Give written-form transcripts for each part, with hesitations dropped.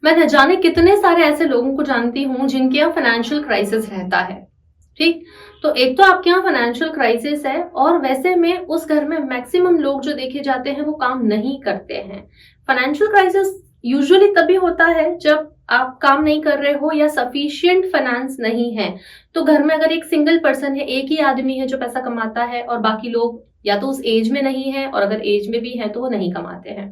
मैं न जाने कितने सारे ऐसे लोगों को जानती हूँ जिनके यहाँ फाइनेंशियल क्राइसिस रहता है। ठीक, तो एक तो आपके यहाँ फाइनेंशियल क्राइसिस है और वैसे में उस घर में मैक्सिमम लोग जो देखे जाते हैं वो काम नहीं करते हैं। फाइनेंशियल क्राइसिस यूजुअली तभी होता है जब आप काम नहीं कर रहे हो या सफिशिएंट फाइनेंस नहीं है। तो घर में अगर एक सिंगल पर्सन है, एक ही आदमी है जो पैसा कमाता है और बाकी लोग या तो उस एज में नहीं है और अगर एज में भी है तो वो नहीं कमाते हैं।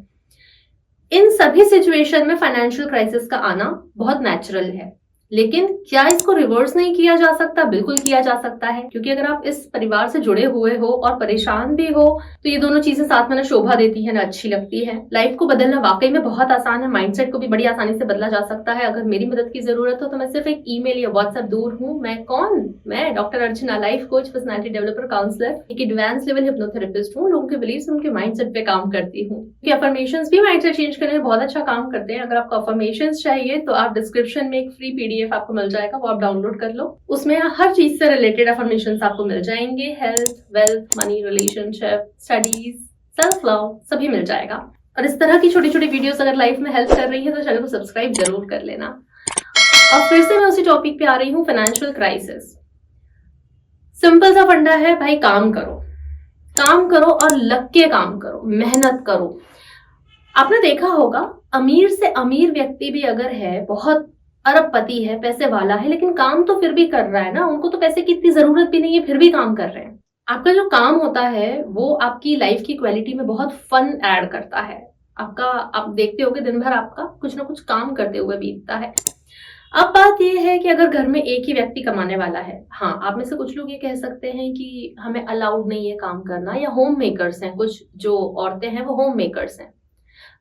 इन सभी सिचुएशन में फाइनेंशियल क्राइसिस का आना बहुत नेचुरल है, लेकिन क्या इसको रिवर्स नहीं किया जा सकता? बिल्कुल किया जा सकता है, क्योंकि अगर आप इस परिवार से जुड़े हुए हो और परेशान भी हो तो ये दोनों चीजें साथ में ना शोभा देती है ना अच्छी लगती है। लाइफ को बदलना वाकई में बहुत आसान है, माइंडसेट को भी बड़ी आसानी से बदला जा सकता है। अगर मेरी मदद की जरूरत हो तो मैं सिर्फ एक ईमेल या व्हाट्सएप दूर हूँ। मैं doctor Archana, life coach, personality developer, counsellor, एक एडवांस लेवल हिप्नोथेरेपिस्ट हूँ। लोगों के बिलीव्स उनके माइंडसेट पे काम करती हूँ। अफर्मेशंस भी माइंडसेट चेंज करने में बहुत अच्छा काम करते हैं। अगर आपको अफर्मेशंस चाहिए तो आप डिस्क्रिप्शन में एक फ्री पीडीएफ आपको मिल जाएगा, वो आप डाउनलोड कर लो। उसमें हर चीज से रिलेटेड अफर्मेशंस आपको मिल जाएंगे। Health, wealth, money, relationship, studies, self love, सभी मिल जाएगा। और इस तरह की छोटी छोटी वीडियोस अगर लाइफ में हेल्प कर रही है तो चैनल को सब्सक्राइब जरूर कर लेना। और फिर से मैं उसी टॉपिक पे आ रही हूँ, फाइनेंशियल क्राइसिस। सिंपल सा फंडा है भाई, काम करो और लग के काम करो, मेहनत करो। आपने देखा होगा अमीर से अमीर व्यक्ति भी अगर है, बहुत अरबपति है, पैसे वाला है, लेकिन काम तो फिर भी कर रहा है ना। उनको तो पैसे की इतनी जरूरत भी नहीं है, फिर भी काम कर रहे हैं। आपका जो काम होता है वो आपकी लाइफ की क्वालिटी में बहुत फन ऐड करता है। आप देखते होगे दिन भर आपका कुछ ना कुछ काम करते हुए बीतता है। अब बात यह है कि अगर घर में एक ही व्यक्ति कमाने वाला है, हाँ, आप में से कुछ लोग ये कह सकते हैं कि हमें अलाउड नहीं है काम करना, या होम मेकर्स हैं, कुछ जो औरतें हैं वो होम मेकर्स हैं।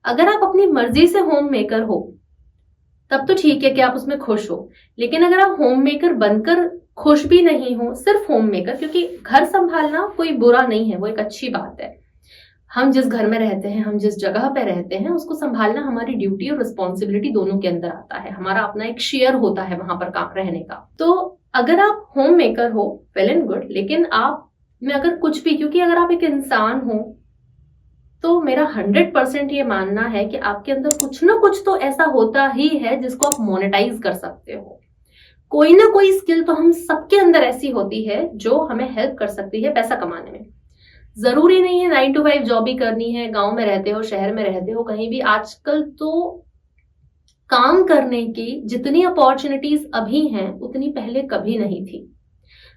अगर आप अपनी मर्जी से होम मेकर हो तब तो ठीक है कि आप उसमें खुश हो, लेकिन अगर आप होम मेकर बनकर खुश भी नहीं हो, सिर्फ होम मेकर, क्योंकि घर संभालना कोई बुरा नहीं है, वो एक अच्छी बात है। हम जिस घर में रहते हैं, हम जिस जगह पे रहते हैं, उसको संभालना हमारी ड्यूटी और रिस्पॉन्सिबिलिटी दोनों के अंदर आता है। हमारा अपना एक शेयर होता है वहां पर काम रहने का। तो अगर आप होम मेकर हो, वेल एंड गुड, लेकिन आप में अगर कुछ भी, क्योंकि अगर आप एक इंसान हो तो मेरा 100% ये मानना है कि आपके अंदर कुछ ना कुछ तो ऐसा होता ही है जिसको आप मोनेटाइज कर सकते हो। कोई ना कोई स्किल तो हम सबके अंदर ऐसी होती है जो हमें हेल्प कर सकती है पैसा कमाने में। जरूरी नहीं है 9 to 5 जॉब ही करनी है, गांव में रहते हो, शहर में रहते हो, कहीं भी। आजकल तो काम करने की जितनी अपॉर्चुनिटीज अभी हैं उतनी पहले कभी नहीं थी।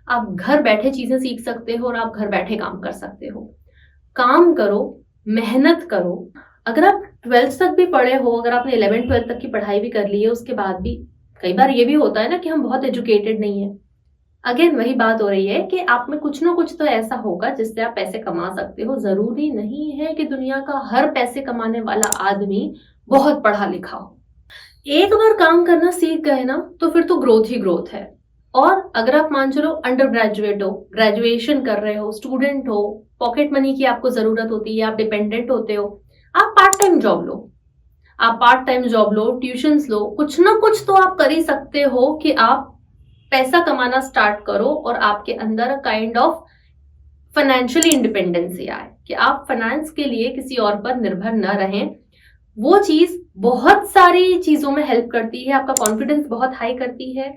आप घर बैठे चीजें सीख सकते हो और आप घर बैठे काम कर सकते हो। काम करो, मेहनत करो। अगर आप 12th तक भी पढ़े हो, अगर आपने 11th 12th तक की पढ़ाई भी कर ली है, उसके बाद भी कई बार ये भी होता है ना कि हम बहुत एजुकेटेड नहीं है। अगेन वही बात हो रही है कि आप में कुछ ना कुछ तो ऐसा होगा जिससे आप पैसे कमा सकते हो। जरूरी नहीं है कि दुनिया का हर पैसे कमाने वाला आदमी बहुत पढ़ा लिखा हो। एक बार काम करना सीख गए ना तो फिर तो ग्रोथ ही ग्रोथ है। और अगर आप मान चलो अंडर ग्रेजुएट हो, ग्रेजुएशन कर रहे हो, स्टूडेंट हो, पॉकेट मनी की आपको जरूरत होती है, आप डिपेंडेंट होते हो, आप पार्ट टाइम जॉब लो। आप पार्ट टाइम जॉब लो, ट्यूशंस लो, कुछ ना कुछ तो आप कर ही सकते हो कि आप पैसा कमाना स्टार्ट करो और आपके अंदर काइंड ऑफ फाइनेंशियली इंडिपेंडेंसी आए, कि आप फाइनेंस के लिए किसी और पर निर्भर न रहें। वो चीज बहुत सारी चीजों में हेल्प करती है। आपका कॉन्फिडेंस बहुत हाई करती है,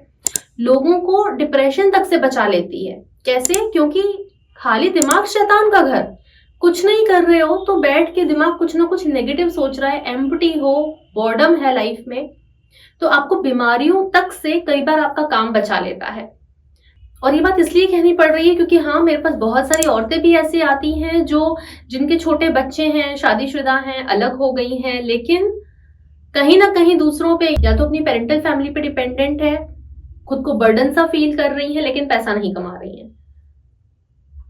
लोगों को डिप्रेशन तक से बचा लेती है। कैसे? क्योंकि खाली दिमाग शैतान का घर। कुछ नहीं कर रहे हो तो बैठ के दिमाग कुछ ना कुछ नेगेटिव सोच रहा है, एम्प्टी हो, बॉर्डम है लाइफ में, तो आपको बीमारियों तक से कई बार आपका काम बचा लेता है। और ये बात इसलिए कहनी पड़ रही है क्योंकि हाँ, मेरे पास बहुत सारी औरतें भी ऐसी आती हैं जिनके छोटे बच्चे हैं, शादीशुदा हैं, अलग हो गई हैं, लेकिन कहीं ना कहीं दूसरों पे या तो अपनी पेरेंटल फैमिली पे डिपेंडेंट है, खुद को बर्डन सा फील कर रही हैं, लेकिन पैसा नहीं कमा रही हैं।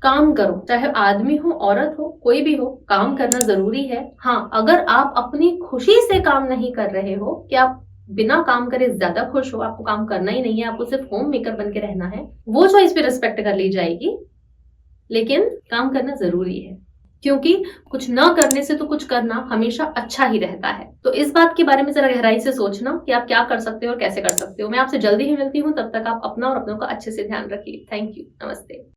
काम करो, चाहे आदमी हो, औरत हो, कोई भी हो, काम करना जरूरी है। हाँ, अगर आप अपनी खुशी से काम नहीं कर रहे हो, कि आप बिना काम करे ज्यादा खुश हो, आपको काम करना ही नहीं है, आपको सिर्फ होम मेकर बन के रहना है, वो चॉइस भी रिस्पेक्ट कर ली जाएगी, लेकिन काम करना जरूरी है। क्योंकि कुछ ना करने से तो कुछ करना हमेशा अच्छा ही रहता है। तो इस बात के बारे में जरा गहराई से सोचना कि आप क्या कर सकते हो और कैसे कर सकते हो। मैं आपसे जल्दी ही मिलती हूँ, तब तक आप अपना और अपनों का अच्छे से ध्यान रखिए। थैंक यू, नमस्ते।